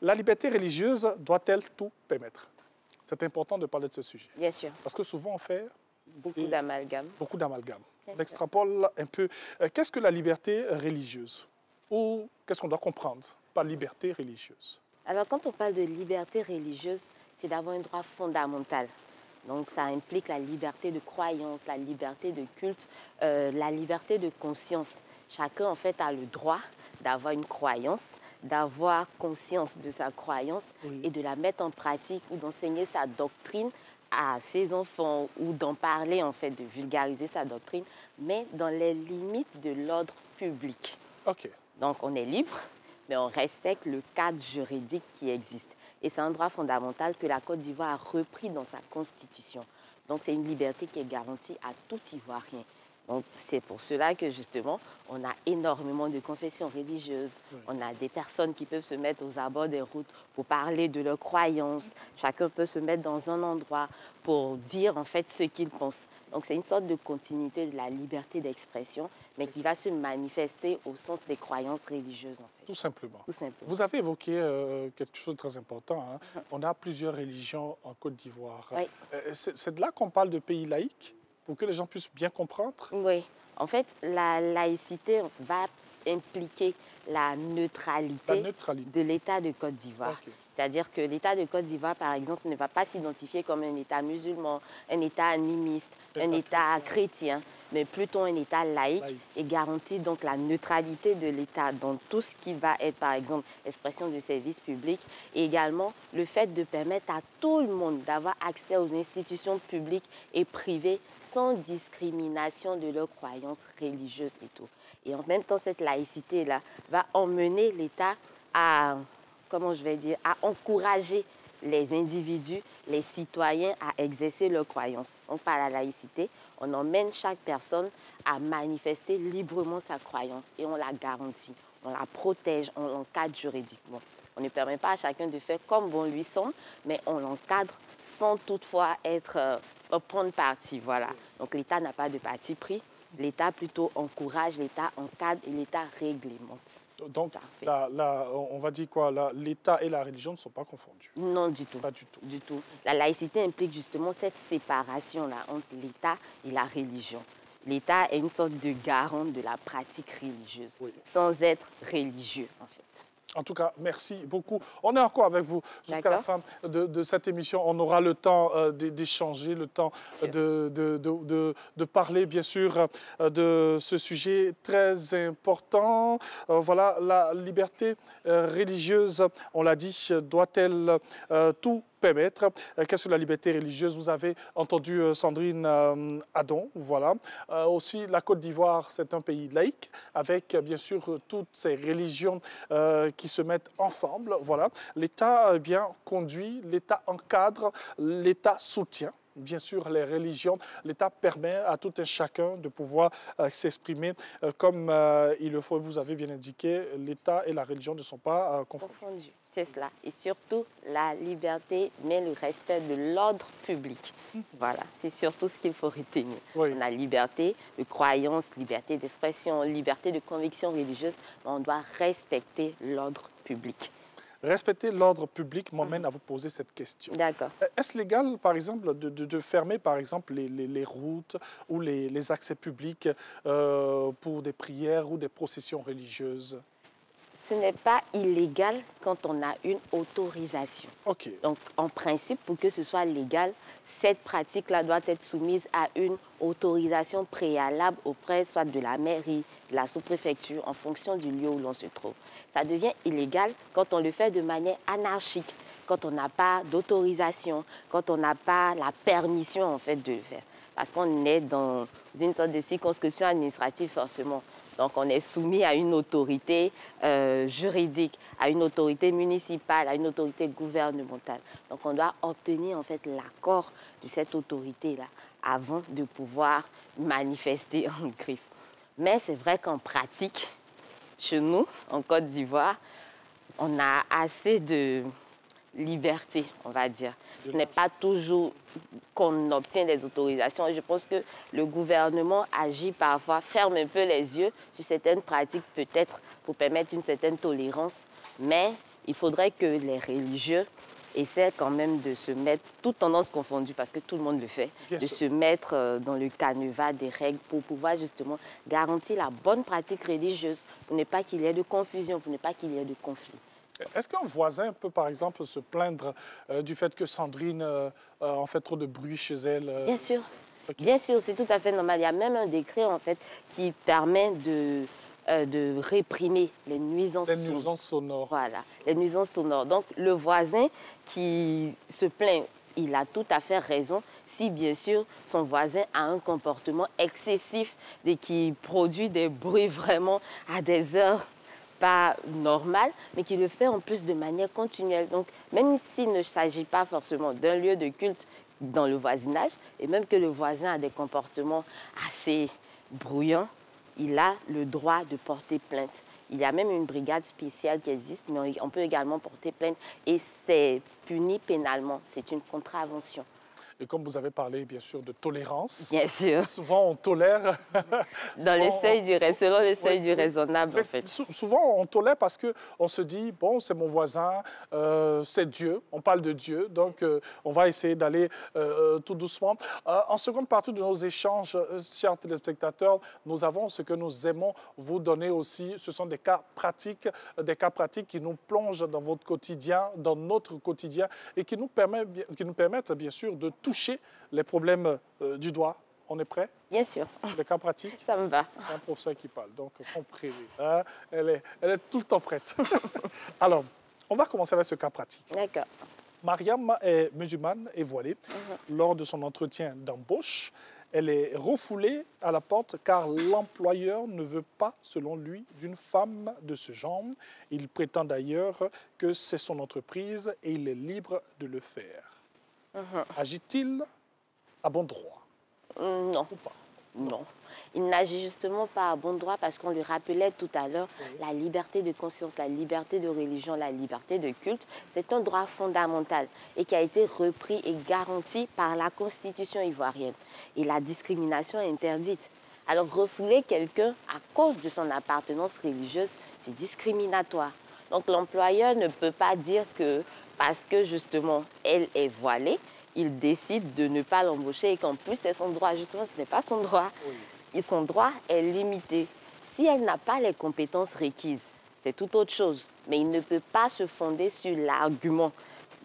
La liberté religieuse doit-elle tout permettre? C'est important de parler de ce sujet. Bien sûr. Parce que souvent, on fait beaucoup d'amalgames. Beaucoup d'amalgames. On extrapole un peu. Qu'est-ce que la liberté religieuse? Ou qu'est-ce qu'on doit comprendre par liberté religieuse? Alors, quand on parle de liberté religieuse, c'est d'avoir un droit fondamental. Donc, ça implique la liberté de croyance, la liberté de culte, la liberté de conscience. Chacun, en fait, a le droit d'avoir une croyance, d'avoir conscience de sa croyance et de la mettre en pratique ou d'enseigner sa doctrine à ses enfants ou d'en parler, en fait, de vulgariser sa doctrine, mais dans les limites de l'ordre public. OK. Donc, on est libre, mais on respecte le cadre juridique qui existe. Et c'est un droit fondamental que la Côte d'Ivoire a repris dans sa constitution. Donc, c'est une liberté qui est garantie à tout Ivoirien. Donc, c'est pour cela que, justement, on a énormément de confessions religieuses. Oui. On a des personnes qui peuvent se mettre aux abords des routes pour parler de leurs croyances. Chacun peut se mettre dans un endroit pour dire, en fait, ce qu'il pense. Donc, c'est une sorte de continuité de la liberté d'expression, mais qui va se manifester au sens des croyances religieuses, en fait. Tout simplement. Tout simplement. Vous avez évoqué quelque chose de très important. Hein. On a plusieurs religions en Côte d'Ivoire. Oui. C'est de là qu'on parle de pays laïques, pour que les gens puissent bien comprendre? Oui. En fait, la laïcité va impliquer la neutralité de l'État de Côte d'Ivoire. Okay. C'est-à-dire que l'État de Côte d'Ivoire, par exemple, ne va pas s'identifier comme un État musulman, un État animiste, un État chrétien, mais plutôt un État laïque et garantit donc la neutralité de l'État dans tout ce qui va être, par exemple, l'expression de services publics et également le fait de permettre à tout le monde d'avoir accès aux institutions publiques et privées sans discrimination de leurs croyances religieuses et tout. Et en même temps, cette laïcité-là va emmener l'État à, comment je vais dire, à encourager les individus, les citoyens à exercer leurs croyances. Donc, par la laïcité, on emmène chaque personne à manifester librement sa croyance et on la garantit, on la protège, on l'encadre juridiquement. On ne permet pas à chacun de faire comme bon lui semble, mais on l'encadre sans toutefois prendre parti. Voilà. Donc l'État n'a pas de parti pris. L'État plutôt encourage, l'État encadre et l'État réglemente. Donc, là, on va dire quoi? L'État et la religion ne sont pas confondus? Non, du tout. Pas du tout. Du tout. La laïcité implique justement cette séparation-là entre l'État et la religion. L'État est une sorte de garant de la pratique religieuse, sans être religieux, en fait. En tout cas, merci beaucoup. On est encore avec vous jusqu'à la fin de cette émission. On aura le temps d'échanger, le temps de parler, bien sûr, de ce sujet très important. Voilà, la liberté religieuse, on l'a dit, doit-elle tout permettre? Qu'est-ce que la liberté religieuse? Vous avez entendu Sandrine Adon, voilà. Aussi, la Côte d'Ivoire, c'est un pays laïque, avec bien sûr toutes ces religions qui se mettent ensemble, voilà. L'État bien conduit, l'État encadre, l'État soutient. Bien sûr, les religions, l'État permet à tout un chacun de pouvoir s'exprimer comme il le faut. Vous avez bien indiqué, l'État et la religion ne sont pas confondus. C'est cela. Et surtout, la liberté, mais le respect de l'ordre public. Voilà, c'est surtout ce qu'il faut retenir. Oui. On a liberté de croyance, liberté d'expression, liberté de conviction religieuse, mais on doit respecter l'ordre public. Respecter l'ordre public m'emmène à vous poser cette question. D'accord. Est-ce légal, par exemple, de fermer, par exemple, les routes ou les accès publics pour des prières ou des processions religieuses? Ce n'est pas illégal quand on a une autorisation. Okay. Donc, en principe, pour que ce soit légal, cette pratique-là doit être soumise à une autorisation préalable auprès soit de la mairie, de la sous-préfecture, en fonction du lieu où l'on se trouve. Ça devient illégal quand on le fait de manière anarchique, quand on n'a pas d'autorisation, quand on n'a pas la permission, en fait, de le faire. Parce qu'on est dans une sorte de circonscription administrative, forcément. Donc, on est soumis à une autorité juridique, à une autorité municipale, à une autorité gouvernementale. Donc, on doit obtenir, en fait, l'accord de cette autorité-là avant de pouvoir manifester en griffe. Mais c'est vrai qu'en pratique, chez nous, en Côte d'Ivoire, on a assez de liberté, on va dire. Ce n'est pas toujours qu'on obtient des autorisations. Je pense que le gouvernement agit parfois, ferme un peu les yeux sur certaines pratiques, peut-être pour permettre une certaine tolérance, mais il faudrait que les religieux essaient quand même de se mettre, toutes tendances confondues, parce que tout le monde le fait, se mettre dans le canevas des règles pour pouvoir justement garantir la bonne pratique religieuse, pour ne pas qu'il y ait de confusion, pour ne pas qu'il y ait de conflit. Est-ce qu'un voisin peut, par exemple, se plaindre du fait que Sandrine en fait trop de bruit chez elle? Bien sûr. Okay. Bien sûr, c'est tout à fait normal. Il y a même un décret, en fait, qui permet de réprimer les nuisances sonores. Voilà, les nuisances sonores. Donc, le voisin qui se plaint, il a tout à fait raison si, bien sûr, son voisin a un comportement excessif et qui produit des bruits vraiment à des heures pas normales, mais qui le fait en plus de manière continuelle. Donc, même s'il ne s'agit pas forcément d'un lieu de culte dans le voisinage, et même que le voisin a des comportements assez bruyants, il a le droit de porter plainte. Il y a même une brigade spéciale qui existe, mais on peut également porter plainte et c'est puni pénalement. C'est une contravention. Et comme vous avez parlé, bien sûr, de tolérance. Bien sûr. Souvent, on tolère. Dans le seuil selon le seuil du raisonnable, en fait. Souvent, on tolère parce qu'on se dit, bon, c'est mon voisin, c'est Dieu, on parle de Dieu, donc on va essayer d'aller tout doucement. En seconde partie de nos échanges, chers téléspectateurs, nous avons ce que nous aimons vous donner aussi. Ce sont des cas pratiques qui nous plongent dans votre quotidien, dans notre quotidien, et qui nous permettent bien sûr, de toucher les problèmes du doigt. On est prêt? Bien sûr. Les cas pratiques? Ça me va. C'est un professeur qui parle, donc comprenez. Hein? Elle est tout le temps prête. Alors, on va commencer avec ce cas pratique. D'accord. Mariam est musulmane et voilée. Lors de son entretien d'embauche, elle est refoulée à la porte car l'employeur ne veut pas, selon lui, d'une femme de ce genre. Il prétend d'ailleurs que c'est son entreprise et il est libre de le faire. Agit-il à bon droit? Non. Ou pas? Non. Il n'agit justement pas à bon droit parce qu'on lui rappelait tout à l'heure la liberté de conscience, la liberté de religion, la liberté de culte. C'est un droit fondamental et qui a été repris et garanti par la Constitution ivoirienne. Et la discrimination est interdite. Alors refouler quelqu'un à cause de son appartenance religieuse, c'est discriminatoire. Donc l'employeur ne peut pas dire que parce que justement elle est voilée, il décide de ne pas l'embaucher et qu'en plus c'est son droit. Justement, ce n'est pas son droit. Et son droit est limité. Si elle n'a pas les compétences requises, c'est tout autre chose. Mais il ne peut pas se fonder sur l'argument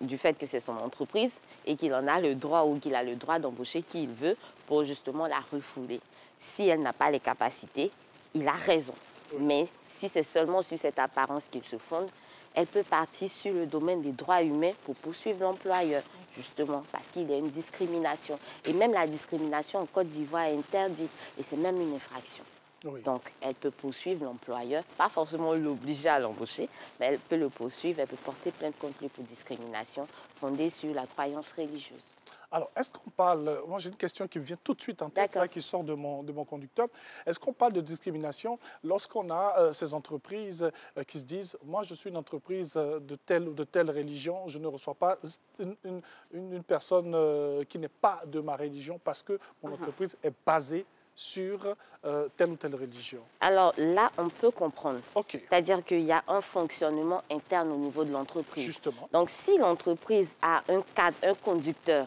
du fait que c'est son entreprise et qu'il en a le droit ou qu'il a le droit d'embaucher qui il veut pour justement la refouler. Si elle n'a pas les capacités, il a raison. Mais si c'est seulement sur cette apparence qu'il se fonde, elle peut partir sur le domaine des droits humains pour poursuivre l'employeur, justement, parce qu'il y a une discrimination. Et même la discrimination en Côte d'Ivoire est interdite, et c'est même une infraction. Donc, elle peut poursuivre l'employeur, pas forcément l'obliger à l'embaucher, mais elle peut le poursuivre, elle peut porter plainte contre lui pour discrimination fondée sur la croyance religieuse. Alors, est-ce qu'on parle... Moi, j'ai une question qui me vient tout de suite en tête, là, qui sort de mon conducteur. Est-ce qu'on parle de discrimination lorsqu'on a ces entreprises qui se disent « Moi, je suis une entreprise de telle ou de telle religion, je ne reçois pas une personne qui n'est pas de ma religion parce que mon entreprise est basée sur telle ou telle religion ». Alors là, on peut comprendre. Okay. C'est-à-dire qu'il y a un fonctionnement interne au niveau de l'entreprise. Justement. Donc, si l'entreprise a un cadre, un conducteur,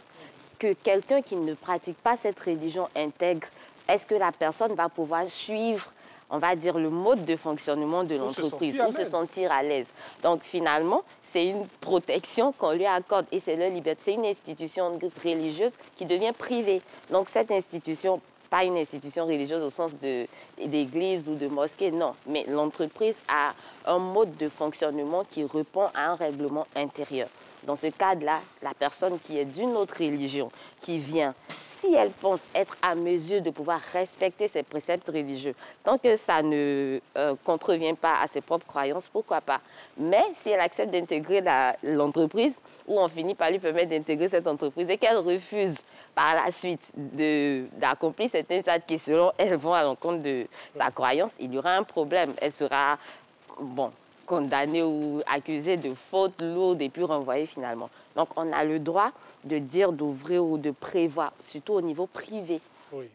que quelqu'un qui ne pratique pas cette religion intègre, est-ce que la personne va pouvoir suivre, on va dire, le mode de fonctionnement de l'entreprise ou se sentir à l'aise? Donc, finalement, c'est une protection qu'on lui accorde et c'est leur liberté. C'est une institution religieuse qui devient privée. Donc, cette institution, pas une institution religieuse au sens d'église ou de mosquée, non. Mais l'entreprise a un mode de fonctionnement qui répond à un règlement intérieur. Dans ce cadre-là, la personne qui est d'une autre religion, qui vient, si elle pense être à mesure de pouvoir respecter ses préceptes religieux, tant que ça ne contrevient pas à ses propres croyances, pourquoi pas? Mais si elle accepte d'intégrer l'entreprise, ou on finit par lui permettre d'intégrer cette entreprise et qu'elle refuse par la suite d'accomplir certaines actes qui, selon elle, vont à l'encontre de sa croyance, il y aura un problème. Elle sera, bon, condamné ou accusé de fautes lourdes et puis renvoyé finalement. Donc, on a le droit de dire, d'ouvrir ou de prévoir, surtout au niveau privé.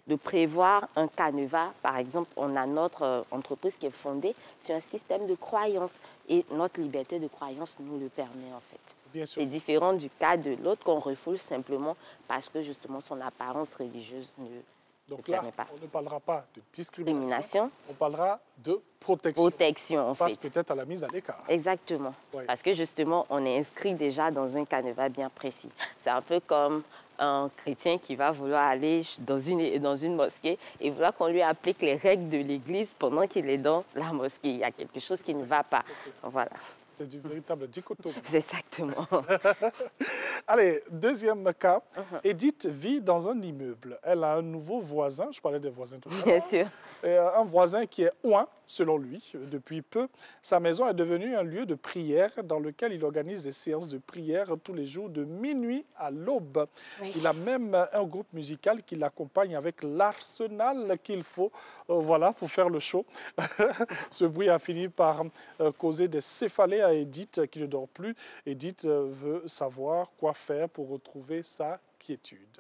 de prévoir un canevas. Par exemple, on a notre entreprise qui est fondée sur un système de croyance et notre liberté de croyance nous le permet en fait. C'est différent du cas de l'autre qu'on refoule simplement parce que justement son apparence religieuse ne Donc là, on ne parlera pas de discrimination, on parlera de protection. Protection, en fait. On passe peut-être à la mise à l'écart. Exactement. Oui. Parce que justement, on est inscrit déjà dans un canevas bien précis. C'est un peu comme un chrétien qui va vouloir aller dans une mosquée et vouloir qu'on lui applique les règles de l'église pendant qu'il est dans la mosquée. Il y a quelque chose qui ne va pas. Voilà. C'est du véritable dichotomie. Exactement. Allez, deuxième cas. Edith vit dans un immeuble. Elle a un nouveau voisin. Je parlais des voisins tout à l'heure. Bien sûr. Un voisin qui est ouin, selon lui, depuis peu. Sa maison est devenue un lieu de prière dans lequel il organise des séances de prière tous les jours de minuit à l'aube. Oui. Il a même un groupe musical qui l'accompagne avec l'arsenal qu'il faut voilà, pour faire le show. Ce bruit a fini par causer des céphalées à Edith qui ne dort plus. Edith veut savoir quoi faire pour retrouver sa quiétude.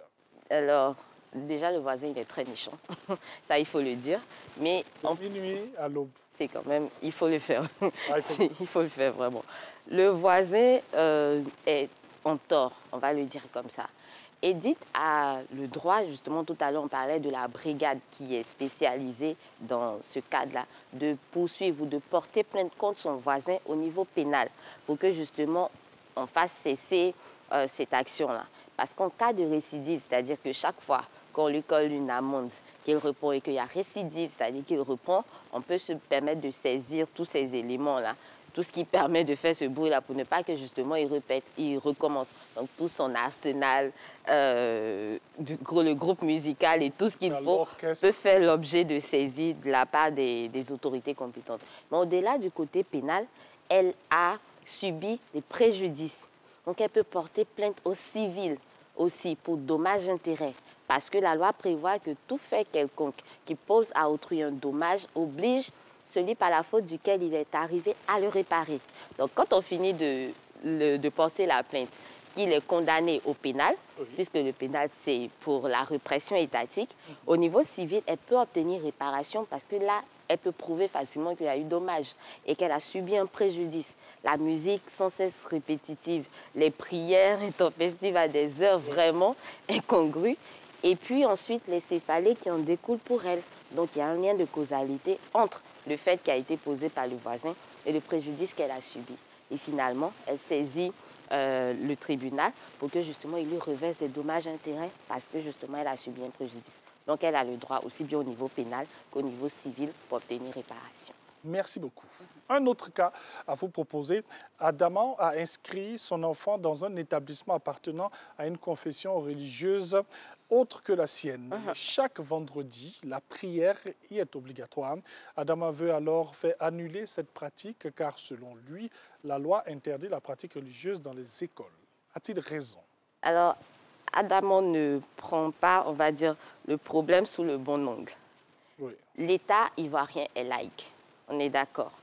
Alors, déjà, le voisin, il est très méchant. Ça, il faut le dire. Mais de minuit à l'aube. C'est quand même, il faut le faire. Il faut le faire, vraiment. Le voisin est en tort, on va le dire comme ça. Edith a le droit, justement, tout à l'heure, on parlait de la brigade qui est spécialisée dans ce cadre-là, de poursuivre ou de porter plainte contre son voisin au niveau pénal pour que, justement, on fasse cesser cette action-là. Parce qu'en cas de récidive, c'est-à-dire que chaque fois qu'on lui colle une amende, qu'il reprend et qu'il y a récidive, c'est-à-dire qu'il reprend, on peut se permettre de saisir tous ces éléments-là, tout ce qui permet de faire ce bruit-là pour ne pas que justement il répète, il recommence. Donc tout son arsenal, le groupe musical et tout ce qu'il faut peut faire l'objet de saisie de la part des autorités compétentes. Mais au-delà du côté pénal, elle a subi des préjudices. Donc elle peut porter plainte au civil aussi pour dommages-intérêts. Parce que la loi prévoit que tout fait quelconque qui pose à autrui un dommage oblige celui par la faute duquel il est arrivé à le réparer. Donc quand on finit de porter la plainte, qu'il est condamné au pénal, puisque le pénal c'est pour la répression étatique, au niveau civil, elle peut obtenir réparation parce que là, elle peut prouver facilement qu'il y a eu dommage et qu'elle a subi un préjudice. La musique sans cesse répétitive, les prières intempestives à des heures vraiment incongrues. Et puis ensuite, les céphalées qui en découlent pour elle. Donc, il y a un lien de causalité entre le fait qui a été posé par le voisin et le préjudice qu'elle a subi. Et finalement, elle saisit le tribunal pour que justement, il lui reverse des dommages-intérêts parce que justement, elle a subi un préjudice. Donc, elle a le droit aussi bien au niveau pénal qu'au niveau civil pour obtenir réparation. Merci beaucoup. Un autre cas à vous proposer. Adaman a inscrit son enfant dans un établissement appartenant à une confession religieuse autre que la sienne. Chaque vendredi, la prière y est obligatoire. Adaman veut alors faire annuler cette pratique car, selon lui, la loi interdit la pratique religieuse dans les écoles. A-t-il raison? Alors, Adaman ne prend pas, on va dire, le problème sous le bon angle. Oui. L'État ivoirien est laïque. On est d'accord.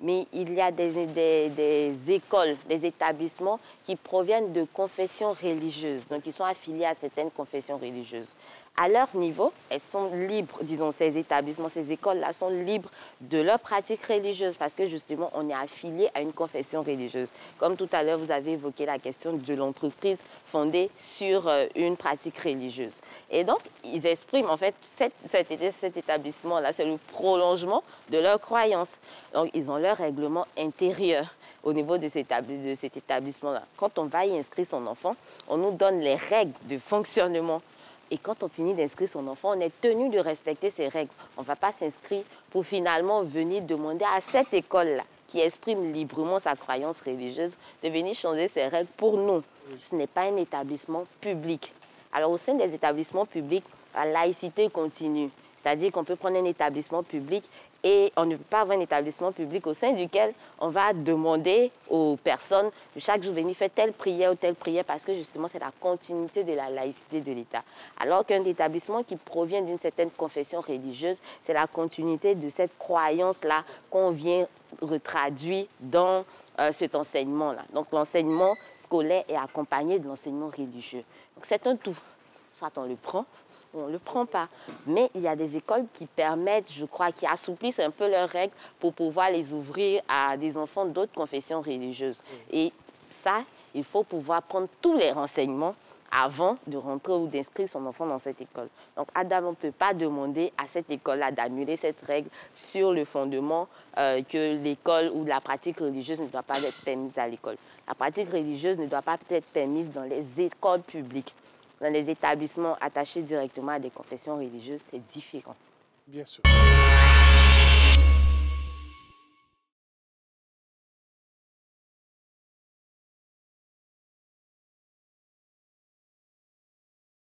Mais il y a des écoles, des établissements qui proviennent de confessions religieuses, donc ils sont affiliés à certaines confessions religieuses. À leur niveau, elles sont libres, disons, ces établissements, ces écoles-là sont libres de leur pratique religieuse parce que justement, on est affilié à une confession religieuse. Comme tout à l'heure, vous avez évoqué la question de l'entreprise fondée sur une pratique religieuse. Et donc, ils expriment, en fait, cet établissement-là, c'est le prolongement de leur croyance. Donc, ils ont leur règlement intérieur au niveau de cet établissement-là. Quand on va y inscrire son enfant, on nous donne les règles de fonctionnement. Et quand on finit d'inscrire son enfant, on est tenu de respecter ces règles. On ne va pas s'inscrire pour finalement venir demander à cette école-là, qui exprime librement sa croyance religieuse, de venir changer ses règles pour nous. Ce n'est pas un établissement public. Alors, au sein des établissements publics, la laïcité continue. C'est-à-dire qu'on peut prendre un établissement public et on ne peut pas avoir un établissement public au sein duquel on va demander aux personnes de chaque jour venir faire telle prière ou telle prière parce que justement c'est la continuité de la laïcité de l'État. Alors qu'un établissement qui provient d'une certaine confession religieuse, c'est la continuité de cette croyance-là qu'on vient retraduire dans cet enseignement-là. Donc l'enseignement scolaire est accompagné de l'enseignement religieux. Donc c'est un tout. Soit on le prend, on ne le prend pas. Mais il y a des écoles qui permettent, je crois, qui assouplissent un peu leurs règles pour pouvoir les ouvrir à des enfants d'autres confessions religieuses. Et ça, il faut pouvoir prendre tous les renseignements avant de rentrer ou d'inscrire son enfant dans cette école. Donc, Adam, on ne peut pas demander à cette école-là d'annuler cette règle sur le fondement que l'école ou la pratique religieuse ne doit pas être permise à l'école. La pratique religieuse ne doit pas être permise dans les écoles publiques. Dans les établissements attachés directement à des confessions religieuses, c'est différent. Bien sûr.